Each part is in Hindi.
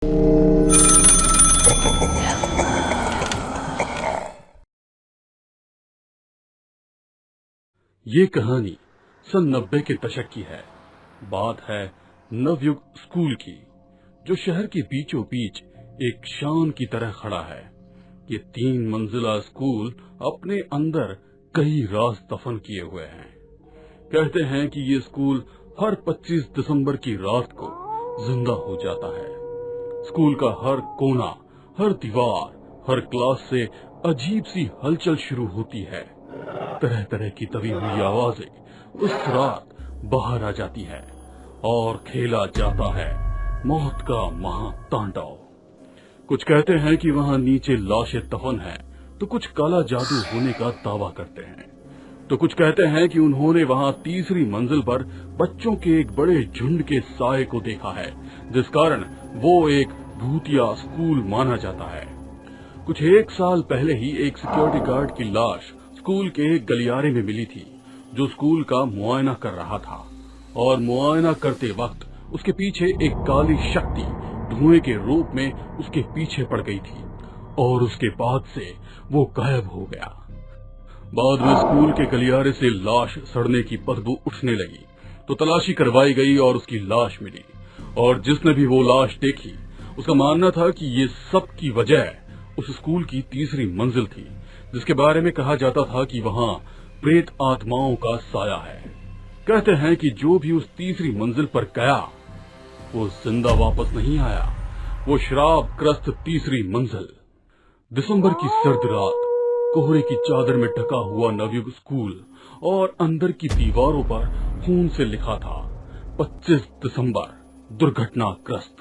ये कहानी सन 90 के दशक की है। बात है नवयुग स्कूल की, जो शहर के बीचों बीच एक शान की तरह खड़ा है। ये 3 मंजिला स्कूल अपने अंदर कई राज दफन किए हुए हैं। कहते हैं कि ये स्कूल हर 25 दिसंबर की रात को जिंदा हो जाता है। स्कूल का हर कोना, हर दीवार, हर क्लास से अजीब सी हलचल शुरू होती है। तरह तरह की दबी हुई आवाजें उस रात बाहर आ जाती है और खेला जाता है मौत का महातांडव। कुछ कहते हैं कि वहाँ नीचे लाशें दफन हैं, तो कुछ काला जादू होने का दावा करते हैं। तो कुछ कहते हैं कि उन्होंने वहाँ तीसरी मंजिल पर बच्चों के एक बड़े झुंड के साए को देखा है, जिस कारण वो एक भूतिया स्कूल माना जाता है। कुछ 1 साल पहले ही एक सिक्योरिटी गार्ड की लाश स्कूल के एक गलियारे में मिली थी, जो स्कूल का मुआयना कर रहा था। और मुआयना करते वक्त उसके पीछे एक काली शक्ति धुएं के रूप में उसके पीछे पड़ गई थी और उसके बाद से वो गायब हो गया। बाद में स्कूल के गलियारे से लाश सड़ने की बदबू उठने लगी, तो तलाशी करवाई गई और उसकी लाश मिली। और जिसने भी वो लाश देखी, उसका मानना था कि ये सब की वजह उस स्कूल की तीसरी मंजिल थी, जिसके बारे में कहा जाता था कि वहाँ प्रेत आत्माओं का साया है। कहते हैं कि जो भी उस तीसरी मंजिल पर गया, वो जिंदा वापस नहीं आया। वो शराब ग्रस्त तीसरी मंजिल। दिसंबर की सर्द रात, कोहरे की चादर में ढका हुआ नवयुग स्कूल और अंदर की दीवारों पर खून से लिखा था 25 दिसंबर दुर्घटनाग्रस्त।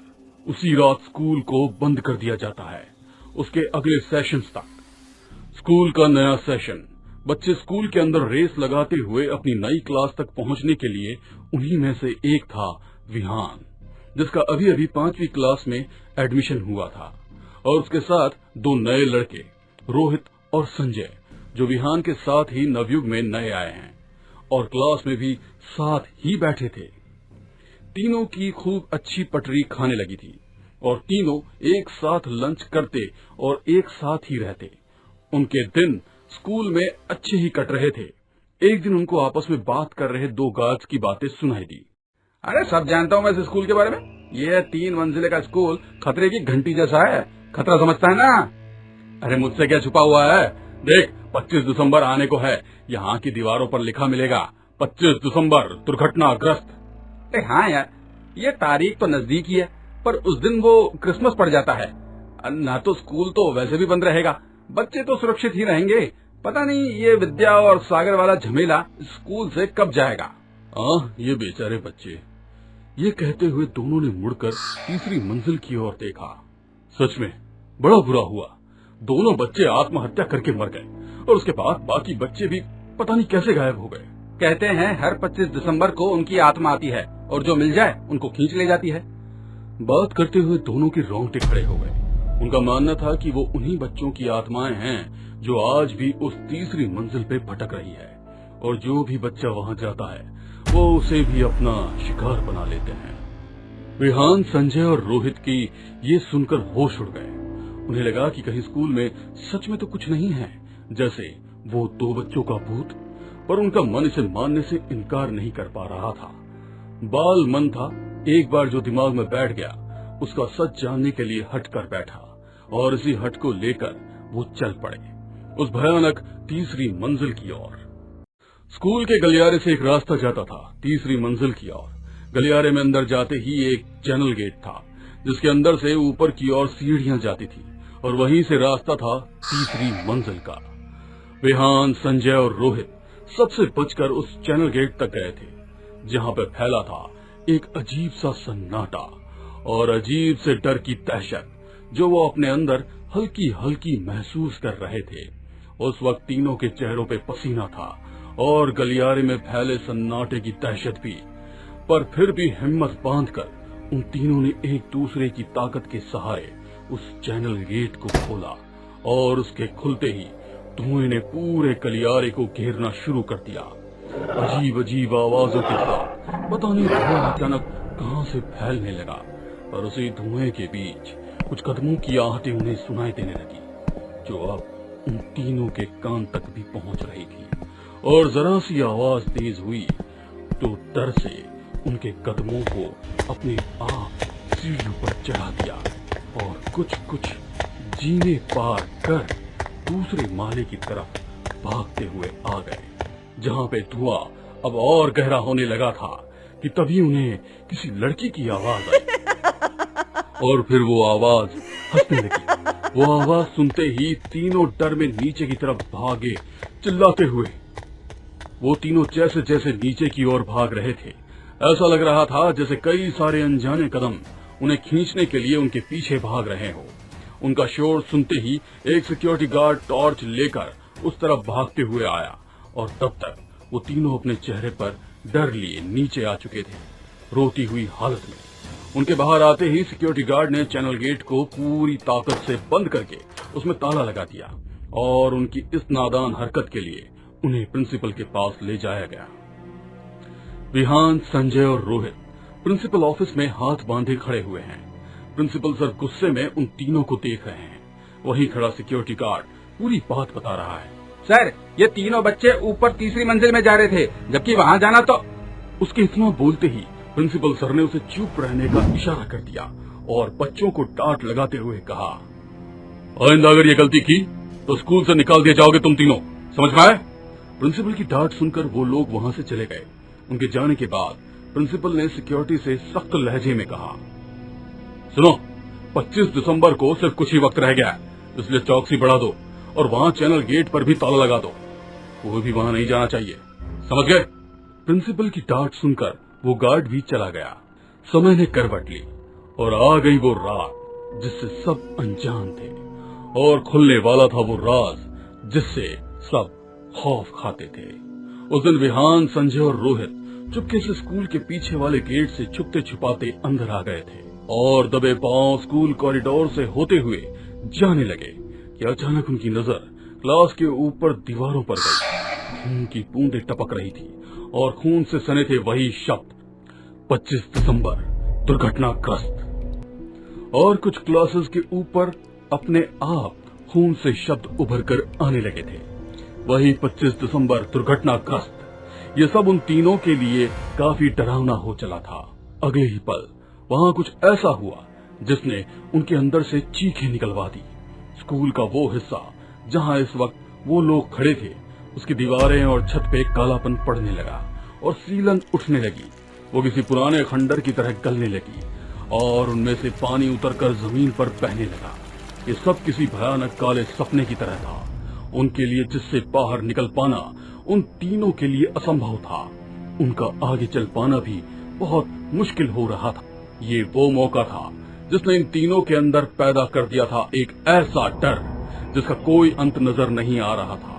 उसी रात स्कूल को बंद कर दिया जाता है, उसके अगले सेशन तक। स्कूल का नया सेशन, बच्चे स्कूल के अंदर रेस लगाते हुए अपनी नई क्लास तक पहुंचने के लिए, उन्हीं में से एक था विहान, जिसका अभी अभी 5वीं क्लास में एडमिशन हुआ था। और उसके साथ 2 नए लड़के, रोहित और संजय, जो विहान के साथ ही नवयुग में नए आए हैं और क्लास में भी साथ ही बैठे थे। तीनों की खूब अच्छी पटरी खाने लगी थी और तीनों एक साथ लंच करते और एक साथ ही रहते। उनके दिन स्कूल में अच्छे ही कट रहे थे। एक दिन उनको आपस में बात कर रहे 2 गार्ड्स की बातें सुनाई दी। अरे सब जानता हूँ मैं इस स्कूल के बारे में। ये 3 मंजिले का स्कूल खतरे की घंटी जैसा है। खतरा समझता है ना? अरे मुझसे क्या छुपा हुआ है? देख, 25 दिसंबर आने को है। यहाँ की दीवारों पर लिखा मिलेगा 25 दिसंबर दुर्घटनाग्रस्त। अरे हाँ यार, ये तारीख तो नजदीक ही है, पर उस दिन वो क्रिसमस पड़ जाता है ना, तो स्कूल तो वैसे भी बंद रहेगा। बच्चे तो सुरक्षित ही रहेंगे। पता नहीं ये विद्या और सागर वाला झमेला स्कूल से कब जाएगा। ये बेचारे बच्चे। ये कहते हुए दोनों ने मुड़कर तीसरी मंजिल की ओर देखा। सच में बड़ा बुरा हुआ। दोनों बच्चे आत्महत्या करके मर गए और उसके बाद बाकी बच्चे भी पता नहीं कैसे गायब हो गए। कहते हैं हर 25 दिसंबर को उनकी आत्मा आती है और जो मिल जाए उनको खींच ले जाती है। बात करते हुए दोनों के रोंगटे खड़े हो गए। उनका मानना था कि वो उन्हीं बच्चों की आत्माएं हैं जो आज भी उस तीसरी मंजिल पे भटक रही है, और जो भी बच्चा वहां जाता है वो उसे भी अपना शिकार बना लेते हैं। विहान, संजय और रोहित की ये सुनकर होश उड़ गए। उन्हें लगा कि कहीं स्कूल में सच में तो कुछ नहीं है, जैसे वो 2 बच्चों का भूत। पर उनका मन इसे मानने से इनकार नहीं कर पा रहा था। बाल मन था, एक बार जो दिमाग में बैठ गया उसका सच जानने के लिए हट कर बैठा, और इसी हट को लेकर वो चल पड़े उस भयानक तीसरी मंजिल की ओर। स्कूल के गलियारे से एक रास्ता जाता था तीसरी मंजिल की ओर। गलियारे में अंदर जाते ही एक चैनल गेट था, जिसके अंदर से ऊपर की ओर सीढ़ियां जाती थी, और वहीं से रास्ता था तीसरी मंजिल का। विहान, संजय और रोहित सबसे बचकर उस चैनल गेट तक गए थे, जहां पर फैला था एक अजीब सा सन्नाटा और अजीब से डर की दहशत, जो वो अपने अंदर हल्की हल्की महसूस कर रहे थे। उस वक्त तीनों के चेहरों पे पसीना था और गलियारे में फैले सन्नाटे की दहशत भी। पर फिर भी हिम्मत बांधकर उन तीनों ने एक दूसरे की ताकत के सहारे उस चैनल गेट को खोला, और उसके खुलते ही धुएं ने पूरे गलियारे को घेरना शुरू कर दिया। अजीब अजीब आवाजों के साथ पता नहीं धुआं अचानक कहां से फैलने लगा। पर उसी धुएं के बीच कुछ कदमों की आहटें उन्हें सुनाई देने लगी, जो अब उन तीनों के कान तक भी पहुंच रही थी। और जरा सी आवाज तेज हुई तो डर से उनके कदमों को अपने आप सीढ़ियों पर चढ़ा दिया और कुछ कुछ जीने पार कर दूसरे माले की तरफ भागते हुए आ गए, जहां पे धुआं अब और गहरा होने लगा था कि तभी उन्हें किसी लड़की की आवाज आई। और फिर वो आवाज हंसने लगी। वो आवाज सुनते ही तीनों डर में नीचे की तरफ भागे, चिल्लाते हुए। वो तीनों जैसे जैसे नीचे की ओर भाग रहे थे, ऐसा लग रहा था जैसे कई सारे अनजाने कदम उन्हें खींचने के लिए उनके पीछे भाग रहे हो। उनका शोर सुनते ही एक सिक्योरिटी गार्ड टॉर्च लेकर उस तरफ भागते हुए आया और तब तक वो तीनों अपने चेहरे पर डर लिए नीचे आ चुके थे, रोती हुई हालत में। उनके बाहर आते ही सिक्योरिटी गार्ड ने चैनल गेट को पूरी ताकत से बंद करके उसमें ताला लगा दिया और उनकी इस नादान हरकत के लिए उन्हें प्रिंसिपल के पास ले जाया गया। विहान, संजय और रोहित प्रिंसिपल ऑफिस में हाथ बांधे खड़े हुए हैं। प्रिंसिपल सर गुस्से में उन तीनों को देख रहे हैं। वहीं खड़ा सिक्योरिटी गार्ड पूरी बात बता रहा है। सर, ये तीनों बच्चे ऊपर तीसरी मंजिल में जा रहे थे, जबकि वहाँ जाना तो। उसके इतना बोलते ही प्रिंसिपल सर ने उसे चुप रहने का इशारा कर दिया और बच्चों को डांट लगाते हुए कहा, आइंदा अगर ये गलती की तो स्कूल से निकाल दिए जाओगे तुम तीनों, समझ में आए? प्रिंसिपल की डांट सुनकर वो लोग वहां से चले गए। उनके जाने के बाद प्रिंसिपल ने सिक्योरिटी से सख्त लहजे में कहा, सुनो, 25 दिसंबर को सिर्फ कुछ ही वक्त रह गया है, इसलिए चौकसी बढ़ा दो और वहां चैनल गेट पर भी ताला लगा दो। कोई भी वहां नहीं जाना चाहिए, समझ गए? प्रिंसिपल की डांट सुनकर वो गार्ड भी चला गया। समय ने करवट ली और आ गई वो रात जिससे सब अनजान थे और खुलने वाला था वो राज जिससे सब खौफ खाते थे। उस दिन विहान, संजय और रोहित चुपके से स्कूल के पीछे वाले गेट से छुपते छुपाते अंदर आ गए थे और दबे पांव स्कूल कॉरिडोर से होते हुए जाने लगे कि अचानक उनकी नजर क्लास के ऊपर दीवारों पर गई। खून की बूंदें टपक रही थी और खून से सने थे वही शब्द, 25 दिसंबर दुर्घटनाग्रस्त। और कुछ क्लासेस के ऊपर अपने आप खून से शब्द उभर कर आने लगे थे, वही 25 दिसंबर दुर्घटनाग्रस्त। ये सब उन तीनों के लिए काफी डरावना हो चला था। अगले ही पल वहां कुछ ऐसा हुआ जिसने उनके अंदर से चीखें निकलवा दी। स्कूल का वो हिस्सा जहां इस वक्त वो लोग खड़े थे, उसकी दीवारें और छत पे कालापन पड़ने लगा और सीलन उठने लगी। वो किसी पुराने खंडर की तरह गलने लगी और उनमें से पानी उतरकर जमीन पर बहने लगा। ये सब किसी भयानक काले सपने की तरह था, उनके लिए जिससे बाहर निकल पाना उन तीनों के लिए असंभव था। उनका आगे चल पाना भी बहुत मुश्किल हो रहा था। ये वो मौका था जिसने इन तीनों के अंदर पैदा कर दिया था एक ऐसा डर जिसका कोई अंत नजर नहीं आ रहा था।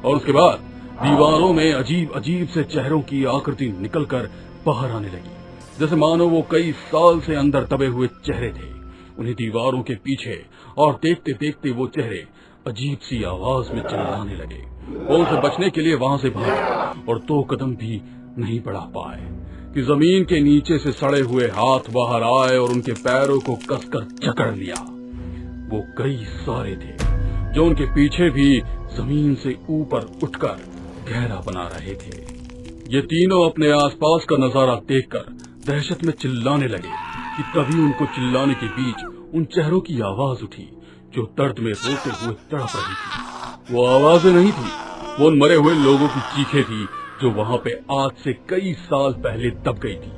और उसके बाद दीवारों में अजीब अजीब से चेहरों की आकृति निकलकर बाहर आने लगी, जैसे मानो वो कई साल से अंदर दबे हुए चेहरे थे। उन्हें दीवारों के पीछे और देखते देखते वो चेहरे अजीब सी आवाज में चिल्लाने लगे। वो उनसे बचने के लिए वहां से भागे और 2 कदम भी नहीं बढ़ा पाए कि जमीन के नीचे से सड़े हुए हाथ बाहर आए और उनके पैरों को कसकर जकड़ लिया। वो कई सारे थे जो उनके पीछे भी जमीन से ऊपर उठकर गहरा बना रहे थे। ये तीनों अपने आसपास का नजारा देखकर दहशत में चिल्लाने लगे कि तभी उनको चिल्लाने के बीच उन चेहरों की आवाज उठी जो दर्द में रोते हुए तड़प रही थी। वो आवाजें नहीं थी, वो उन मरे हुए लोगों की चीखें थी जो वहां पे आज से कई साल पहले दब गई थी।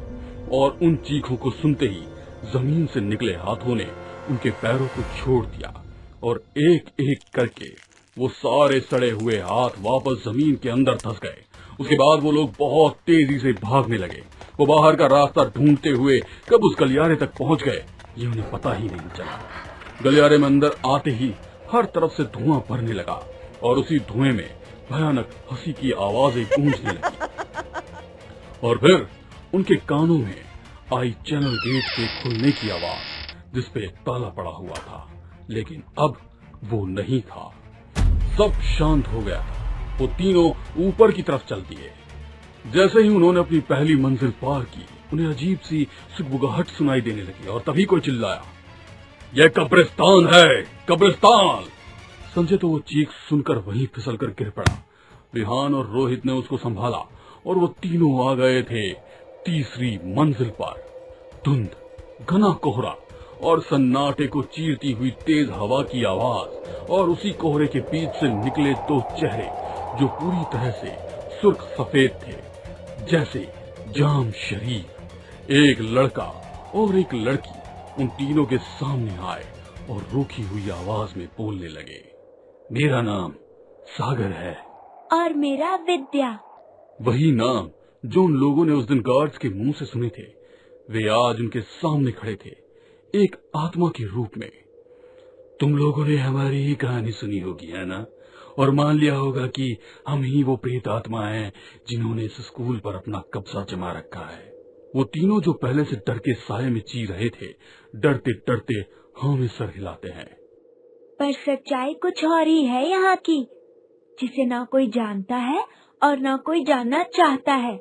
और उन चीखों को सुनते ही जमीन से निकले हाथों ने उनके पैरों को छोड़ दिया और एक एक करके वो सारे सड़े हुए हाथ वापस जमीन के अंदर धंस गए। उसके बाद वो लोग बहुत तेजी से भागने लगे। वो बाहर का रास्ता ढूंढते हुए कब उस गलियारे तक पहुंच गए ये उन्हें पता ही नहीं चला। गलियारे में अंदर आते ही हर तरफ से धुआं भरने लगा और उसी धुएं में भयानक हंसी की आवाजें गूंजने लगी। और फिर उनके कानों में आई चैनल गेट के खुलने की आवाज जिसपे ताला पड़ा हुआ था, लेकिन अब वो नहीं था। सब शांत हो गया। वो तीनों ऊपर की तरफ चल दिए। जैसे ही उन्होंने अपनी पहली मंजिल पार की, उन्हें अजीब सी सुगबुगाहट सुनाई देने लगी और तभी कोई चिल्लाया, यह कब्रिस्तान है, कब्रिस्तान। संजय तो वो चीख सुनकर वहीं फिसलकर गिर पड़ा। विहान और रोहित ने उसको संभाला और वो तीनों आ गए थे तीसरी मंजिल पर। धुंध, घना कोहरा और सन्नाटे को चीरती हुई तेज हवा की आवाज और उसी कोहरे के बीच से निकले दो चेहरे जो पूरी तरह से सुर्ख सफेद थे, जैसे जाम शरीर। एक लड़का और एक लड़की उन तीनों के सामने आए और रूखी हुई आवाज में बोलने लगे, मेरा नाम सागर है। और मेरा विद्या। वही नाम जो उन लोगों ने उस दिन गार्ड्स के मुंह से सुने थे, वे आज उनके सामने खड़े थे, एक आत्मा के रूप में। तुम लोगों ने हमारी ही कहानी सुनी होगी, है ना? और मान लिया होगा कि हम ही वो प्रेत आत्मा हैं जिन्होंने इस स्कूल पर अपना कब्जा जमा रखा है। वो तीनों जो पहले से डर के साये में जी रहे थे, डरते डरते हाँ में सर हिलाते हैं। पर सच्चाई कुछ और ही है यहाँ की, जिसे ना कोई जानता है और ना कोई जानना चाहता है।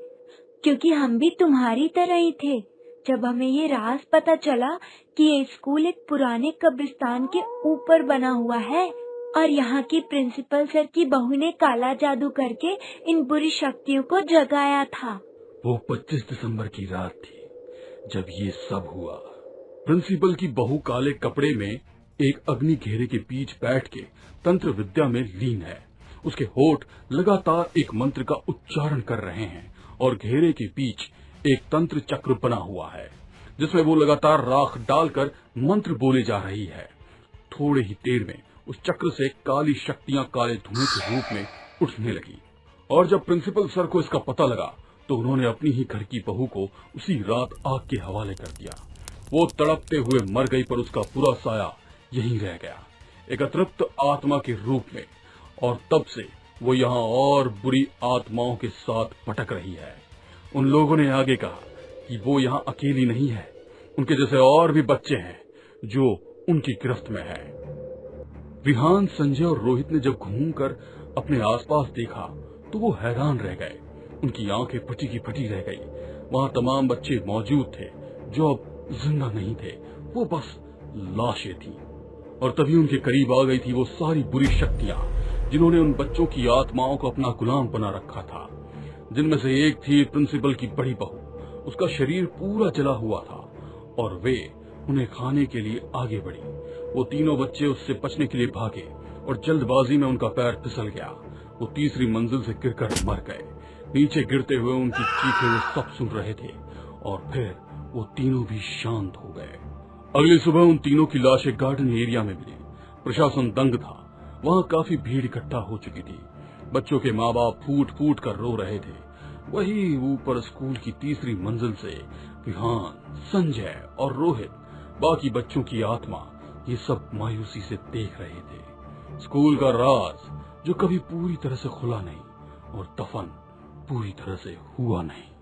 क्योंकि हम भी तुम्हारी तरह ही थे जब हमें ये राज पता चला कि ये स्कूल एक पुराने कब्रिस्तान के ऊपर बना हुआ है और यहाँ की प्रिंसिपल सर की बहू ने काला जादू करके इन बुरी शक्तियों को जगाया था। वो 25 दिसंबर की रात थी जब ये सब हुआ। प्रिंसिपल की बहू काले कपड़े में एक अग्नि घेरे के बीच बैठ के तंत्र विद्या में लीन है। उसके होठ लगातार एक मंत्र का उच्चारण कर रहे हैं और घेरे के बीच एक तंत्र चक्र बना हुआ है जिसमें वो लगातार राख डालकर मंत्र बोले जा रही है। थोड़े ही देर में उस चक्र से काली शक्तियां काले धुएं के रूप में उठने लगी और जब प्रिंसिपल सर को इसका पता लगा तो उन्होंने अपनी ही घर की बहू को उसी रात आग के हवाले कर दिया। वो तड़पते हुए मर गई, पर उसका पूरा साया यहीं रह गया, एक अतृप्त आत्मा के रूप में। और तब से वो यहाँ और बुरी आत्माओं के साथ भटक रही है। उन लोगों ने आगे कहा कि वो यहाँ अकेली नहीं है, उनके जैसे और भी बच्चे हैं जो उनकी गिरफ्त में है। विहान, संजय और रोहित ने जब घूमकर अपने आसपास देखा तो वो हैरान रह गए। उनकी आंखें फटी की फटी रह गई। वहाँ तमाम बच्चे मौजूद थे जो अब जिंदा नहीं थे, वो बस लाशें थी। और तभी उनके करीब आ गई थी वो सारी बुरी शक्तियां जिन्होंने उन बच्चों की आत्माओं को अपना गुलाम बना रखा था। जिनमें से एक थी प्रिंसिपल की बड़ी बहू। उसका शरीर पूरा जला हुआ था और वे उन्हें खाने के लिए आगे बढ़ी। वो तीनों बच्चे उससे बचने के लिए भागे और जल्दबाजी में उनका पैर फिसल गया। वो तीसरी मंजिल से गिरकर मर गए। नीचे गिरते हुए उनकी चीखें वो सब सुन रहे थे और फिर वो तीनों भी शांत हो गए। अगली सुबह उन तीनों की लाशें गार्डन एरिया में मिली। प्रशासन दंग था। वहाँ काफी भीड़ इकट्ठा हो चुकी थी। बच्चों के माँ बाप फूट फूट कर रो रहे थे। वही ऊपर स्कूल की तीसरी मंजिल से विहान, संजय और रोहित, बाकी बच्चों की आत्मा, ये सब मायूसी से देख रहे थे। स्कूल का राज जो कभी पूरी तरह से खुला नहीं और दफन पूरी तरह से हुआ नहीं।